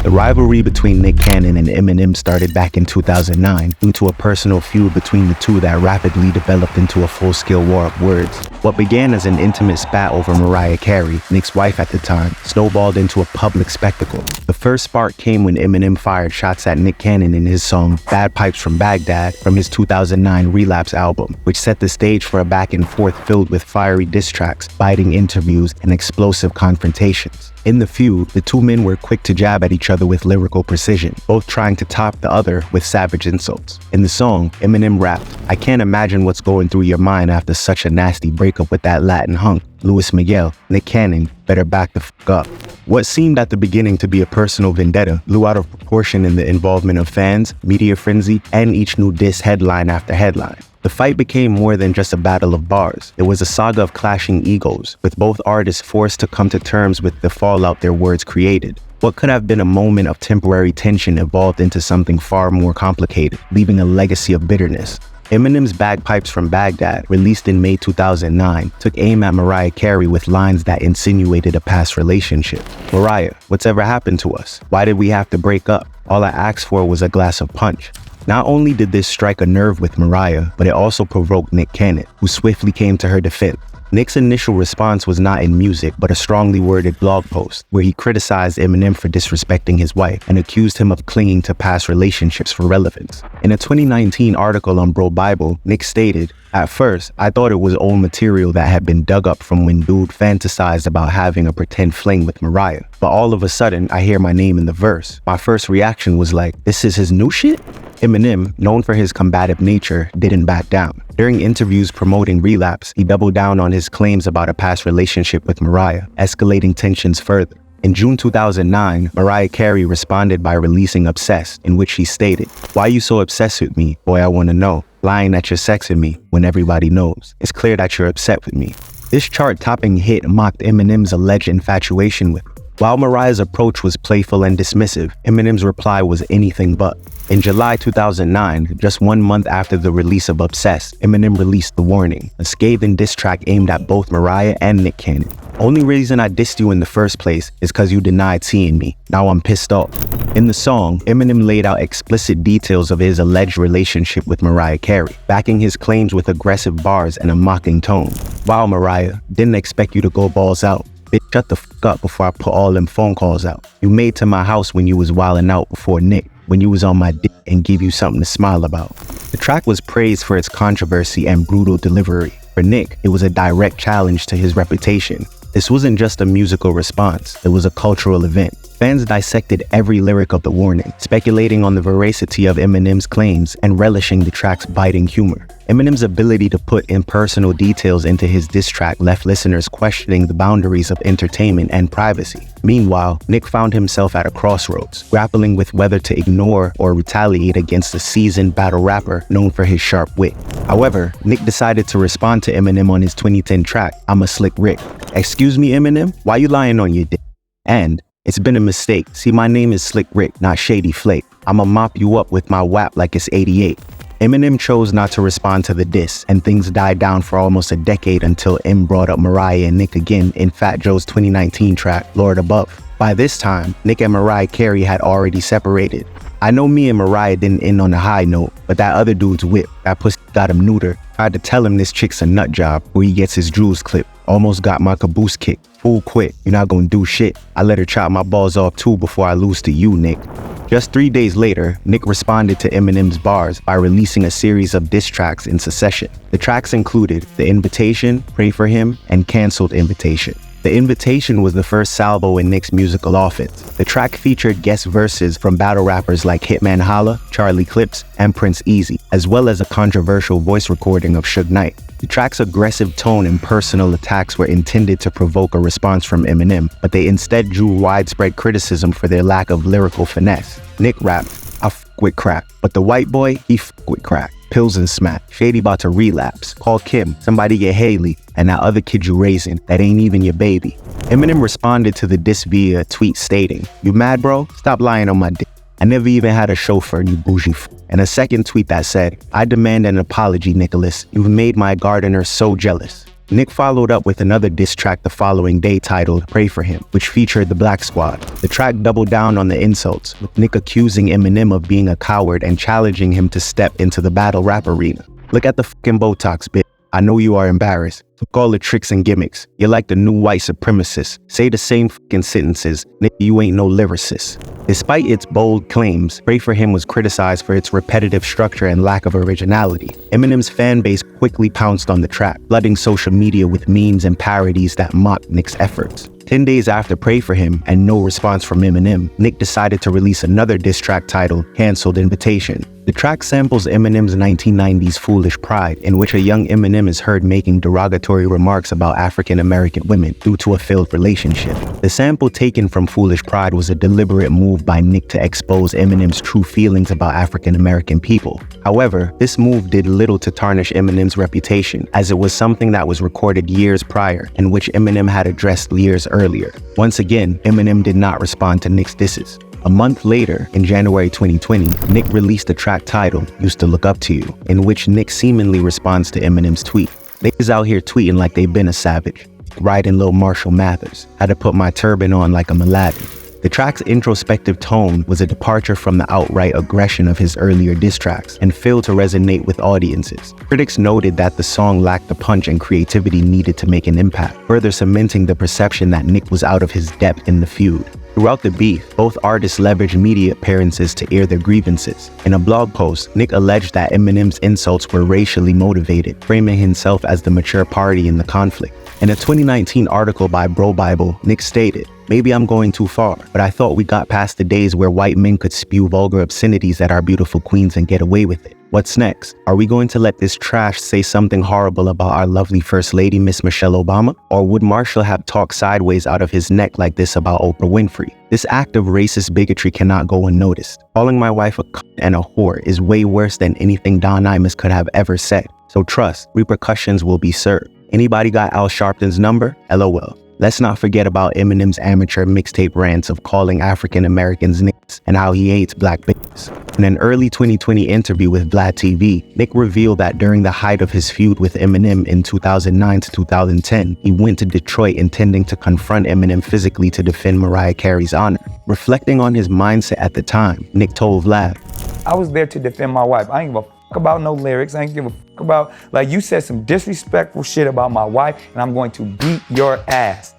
The rivalry between Nick Cannon and Eminem started back in 2009 due to a personal feud between the two that rapidly developed into a full-scale war of words. What began as an intimate spat over Mariah Carey, Nick's wife at the time, snowballed into a public spectacle. The first spark came when Eminem fired shots at Nick Cannon in his song Bagpipes from Baghdad from his 2009 Relapse album, which set the stage for a back and forth filled with fiery diss tracks, biting interviews, and explosive confrontations. In the feud, the two men were quick to jab at each other with lyrical precision, both trying to top the other with savage insults. In the song, Eminem rapped, "I can't imagine what's going through your mind after such a nasty breakup with that Latin hunk. Luis Miguel, Nick Cannon, better back the fuck up." What seemed at the beginning to be a personal vendetta blew out of proportion in the involvement of fans, media frenzy, and each new diss headline after headline. The fight became more than just a battle of bars. It was a saga of clashing egos, with both artists forced to come to terms with the fallout their words created. What could have been a moment of temporary tension evolved into something far more complicated, leaving a legacy of bitterness. Eminem's Bagpipes from Baghdad, released in May 2009, took aim at Mariah Carey with lines that insinuated a past relationship. "Mariah, what's ever happened to us? Why did we have to break up? All I asked for was a glass of punch." Not only did this strike a nerve with Mariah, but it also provoked Nick Cannon, who swiftly came to her defense. Nick's initial response was not in music, but a strongly worded blog post, where he criticized Eminem for disrespecting his wife and accused him of clinging to past relationships for relevance. In a 2019 article on Bro Bible, Nick stated, "At first, I thought it was old material that had been dug up from when dude fantasized about having a pretend fling with Mariah. But all of a sudden, I hear my name in the verse. My first reaction was like, this is his new shit?" Eminem, known for his combative nature, didn't back down. During interviews promoting Relapse, he doubled down on his claims about a past relationship with Mariah, escalating tensions further. In June 2009, Mariah Carey responded by releasing Obsessed, in which she stated, "Why you so obsessed with me? Boy, I wanna know. Lying that you're sexing me when everybody knows. It's clear that you're upset with me." This chart-topping hit mocked Eminem's alleged infatuation with her. While Mariah's approach was playful and dismissive, Eminem's reply was anything but. In July 2009, just 1 month after the release of Obsessed, Eminem released The Warning, a scathing diss track aimed at both Mariah and Nick Cannon. "Only reason I dissed you in the first place is cause you denied seeing me. Now I'm pissed off." In the song, Eminem laid out explicit details of his alleged relationship with Mariah Carey, backing his claims with aggressive bars and a mocking tone. "Wow, Mariah, didn't expect you to go balls out. Bitch, shut the fuck up before I put all them phone calls out. You made to my house when you was wildin' out before Nick, when you was on my dick and give you something to smile about." The track was praised for its controversy and brutal delivery. For Nick, it was a direct challenge to his reputation. This wasn't just a musical response, it was a cultural event. Fans dissected every lyric of The Warning, speculating on the veracity of Eminem's claims and relishing the track's biting humor. Eminem's ability to put impersonal details into his diss track left listeners questioning the boundaries of entertainment and privacy. Meanwhile, Nick found himself at a crossroads, grappling with whether to ignore or retaliate against a seasoned battle rapper known for his sharp wit. However, Nick decided to respond to Eminem on his 2010 track, "I'm a Slick Rick." "Excuse me, Eminem, why you lying on your dick?" And, "It's been a mistake. See, my name is Slick Rick, not Shady Flake. I'ma mop you up with my WAP like it's 88. Eminem chose not to respond to the diss, and things died down for almost a decade until M brought up Mariah and Nick again in Fat Joe's 2019 track, Lord Above. By this time, Nick and Mariah Carey had already separated. "I know me and Mariah didn't end on a high note, but that other dude's whip, that pussy got him neutered. Tried to tell him this chick's a nut job where he gets his jewels clipped. Almost got my caboose kicked. Fool quit, you're not gonna do shit. I let her chop my balls off too before I lose to you, Nick." Just 3 days later, Nick responded to Eminem's bars by releasing a series of diss tracks in succession. The tracks included The Invitation, Pray For Him, and Cancelled Invitation. The Invitation was the first salvo in Nick's musical offense. The track featured guest verses from battle rappers like Hitman Holla, Charlie Clips, and Prince Easy, as well as a controversial voice recording of Suge Knight. The track's aggressive tone and personal attacks were intended to provoke a response from Eminem, but they instead drew widespread criticism for their lack of lyrical finesse. Nick rapped, "I fuck with crack, but the white boy, he fuck with crack. Pills and smack. Shady about to relapse. Call Kim. Somebody get Haley. And that other kid you raising, that ain't even your baby." Eminem responded to the diss via a tweet stating, "You mad, bro? Stop lying on my dick. I never even had a chauffeur, you bougie f." And a second tweet that said, "I demand an apology, Nicholas. You've made my gardener so jealous." Nick followed up with another diss track the following day titled Pray For Him, which featured the Black Squad. The track doubled down on the insults, with Nick accusing Eminem of being a coward and challenging him to step into the battle rap arena. Look at the fucking Botox, bitch. I know you are embarrassed. Fuck all the tricks and gimmicks. You're like the new white supremacist. Say the same fucking sentences. Nigga, you ain't no lyricist. Despite its bold claims, Pray For Him was criticized for its repetitive structure and lack of originality. Eminem's fan base quickly pounced on the track, flooding social media with memes and parodies that mocked Nick's efforts. 10 days after Pray For Him and no response from Eminem, Nick decided to release another diss track titled Cancelled Invitation. The track samples Eminem's 1990s Foolish Pride, in which a young Eminem is heard making derogatory remarks about African-American women due to a failed relationship. The sample taken from Foolish Pride was a deliberate move by Nick to expose Eminem's true feelings about African-American people. However, this move did little to tarnish Eminem's reputation, as it was something that was recorded years prior and which Eminem had addressed years earlier. Once again, Eminem did not respond to Nick's disses. A month later, in January 2020, Nick released a track titled Used to Look Up to You, in which Nick seemingly responds to Eminem's tweet. Niggas out here tweeting like they been a savage, riding Lil Marshall Mathers, had to put my turban on like I'm Aladdin. The track's introspective tone was a departure from the outright aggression of his earlier diss tracks and failed to resonate with audiences. Critics noted that the song lacked the punch and creativity needed to make an impact, further cementing the perception that Nick was out of his depth in the feud. Throughout the beef, both artists leveraged media appearances to air their grievances. In a blog post, Nick alleged that Eminem's insults were racially motivated, framing himself as the mature party in the conflict. In a 2019 article by Bro Bible, Nick stated, "Maybe I'm going too far, but I thought we got past the days where white men could spew vulgar obscenities at our beautiful queens and get away with it. What's next? Are we going to let this trash say something horrible about our lovely First Lady, Miss Michelle Obama? Or would Marshall have talked sideways out of his neck like this about Oprah Winfrey? This act of racist bigotry cannot go unnoticed. Calling my wife a cunt and a whore is way worse than anything Don Imus could have ever said. So trust, repercussions will be served. Anybody got Al Sharpton's number? LOL. Let's not forget about Eminem's amateur mixtape rants of calling African Americans niggas and how he hates black bitches. In an early 2020 interview with Vlad TV, Nick revealed that during the height of his feud with Eminem in 2009 to 2010, he went to Detroit intending to confront Eminem physically to defend Mariah Carey's honor. Reflecting on his mindset at the time, Nick told Vlad, "I was there to defend my wife. I ain't give a fuck about no lyrics. I ain't give a fuck about, like, you said some disrespectful shit about my wife and I'm going to beat your ass."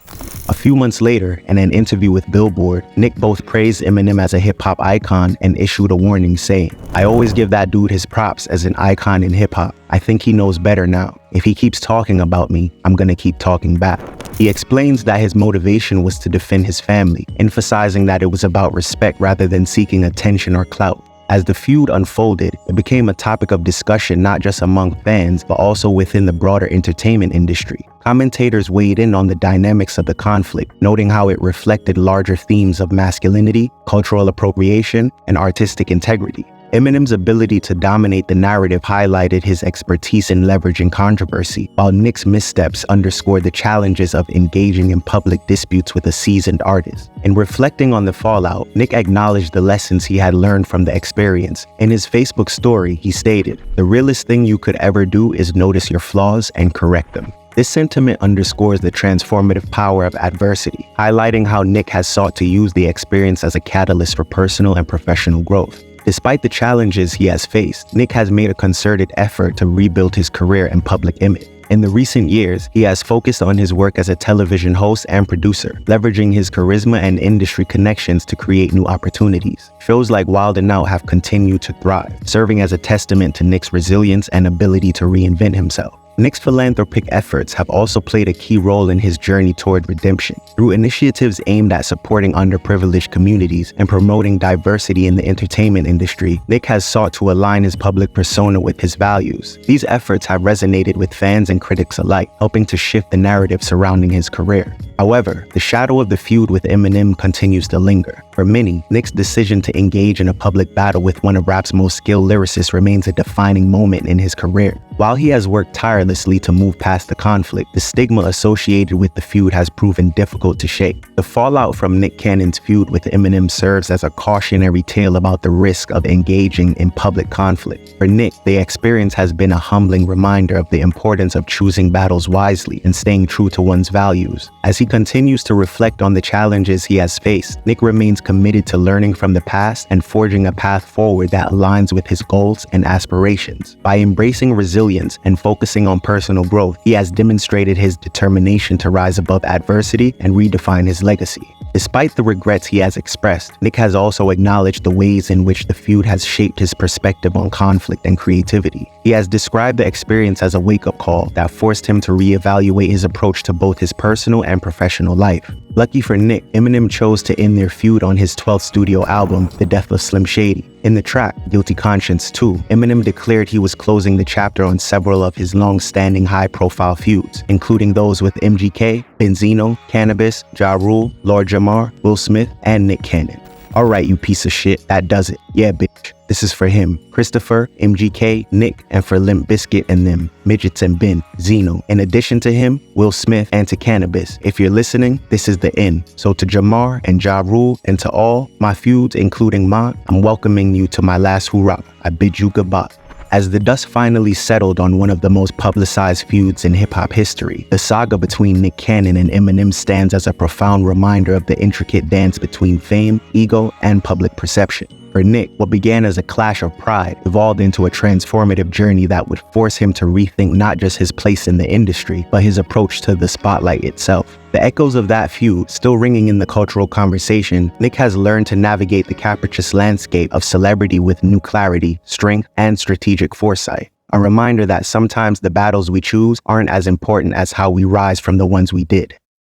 A few months later, in an interview with Billboard, Nick both praised Eminem as a hip-hop icon and issued a warning saying, "I always give that dude his props as an icon in hip-hop. I think he knows better now. If he keeps talking about me, I'm gonna keep talking back." He explains that his motivation was to defend his family, emphasizing that it was about respect rather than seeking attention or clout. As the feud unfolded, it became a topic of discussion not just among fans, but also within the broader entertainment industry. Commentators weighed in on the dynamics of the conflict, noting how it reflected larger themes of masculinity, cultural appropriation, and artistic integrity. Eminem's ability to dominate the narrative highlighted his expertise in leveraging controversy, while Nick's missteps underscored the challenges of engaging in public disputes with a seasoned artist. In reflecting on the fallout, Nick acknowledged the lessons he had learned from the experience. In his Facebook story, he stated, "The realest thing you could ever do is notice your flaws and correct them." This sentiment underscores the transformative power of adversity, highlighting how Nick has sought to use the experience as a catalyst for personal and professional growth. Despite the challenges he has faced, Nick has made a concerted effort to rebuild his career and public image. In the recent years, he has focused on his work as a television host and producer, leveraging his charisma and industry connections to create new opportunities. Shows like Wild 'N Out have continued to thrive, serving as a testament to Nick's resilience and ability to reinvent himself. Nick's philanthropic efforts have also played a key role in his journey toward redemption. Through initiatives aimed at supporting underprivileged communities and promoting diversity in the entertainment industry, Nick has sought to align his public persona with his values. These efforts have resonated with fans and critics alike, helping to shift the narrative surrounding his career. However, the shadow of the feud with Eminem continues to linger. For many, Nick's decision to engage in a public battle with one of rap's most skilled lyricists remains a defining moment in his career. While he has worked tirelessly to move past the conflict, the stigma associated with the feud has proven difficult to shake. The fallout from Nick Cannon's feud with Eminem serves as a cautionary tale about the risk of engaging in public conflict. For Nick, the experience has been a humbling reminder of the importance of choosing battles wisely and staying true to one's values. As he continues to reflect on the challenges he has faced, Nick remains committed to learning from the past and forging a path forward that aligns with his goals and aspirations. By embracing resilience and focusing on personal growth, he has demonstrated his determination to rise above adversity and redefine his legacy. Despite the regrets he has expressed, Nick has also acknowledged the ways in which the feud has shaped his perspective on conflict and creativity. He has described the experience as a wake-up call that forced him to reevaluate his approach to both his personal and professional life. Lucky for Nick, Eminem chose to end their feud on his 12th studio album, The Death of Slim Shady. In the track, Guilty Conscience 2, Eminem declared he was closing the chapter on several of his long-standing high-profile feuds, including those with MGK, Benzino, Cannabis, Ja Rule, Lord Jamar, Will Smith, and Nick Cannon. Alright, you piece of shit, that does it. Yeah, bitch. This is for him, Christopher, MGK, Nick, and for Limp Bizkit and them, Midgets and Ben, Zeno. In addition to him, Will Smith, and to Cannabis. If you're listening, this is the end. So to Jamar and Ja Rule, and to all my feuds, including mine, I'm welcoming you to my last hoorah. I bid you goodbye. As the dust finally settled on one of the most publicized feuds in hip-hop history, the saga between Nick Cannon and Eminem stands as a profound reminder of the intricate dance between fame, ego, and public perception. For Nick, what began as a clash of pride evolved into a transformative journey that would force him to rethink not just his place in the industry, but his approach to the spotlight itself. The echoes of that feud still ringing in the cultural conversation, Nick has learned to navigate the capricious landscape of celebrity with new clarity, strength, and strategic foresight. A reminder that sometimes the battles we choose aren't as important as how we rise from the ones we did.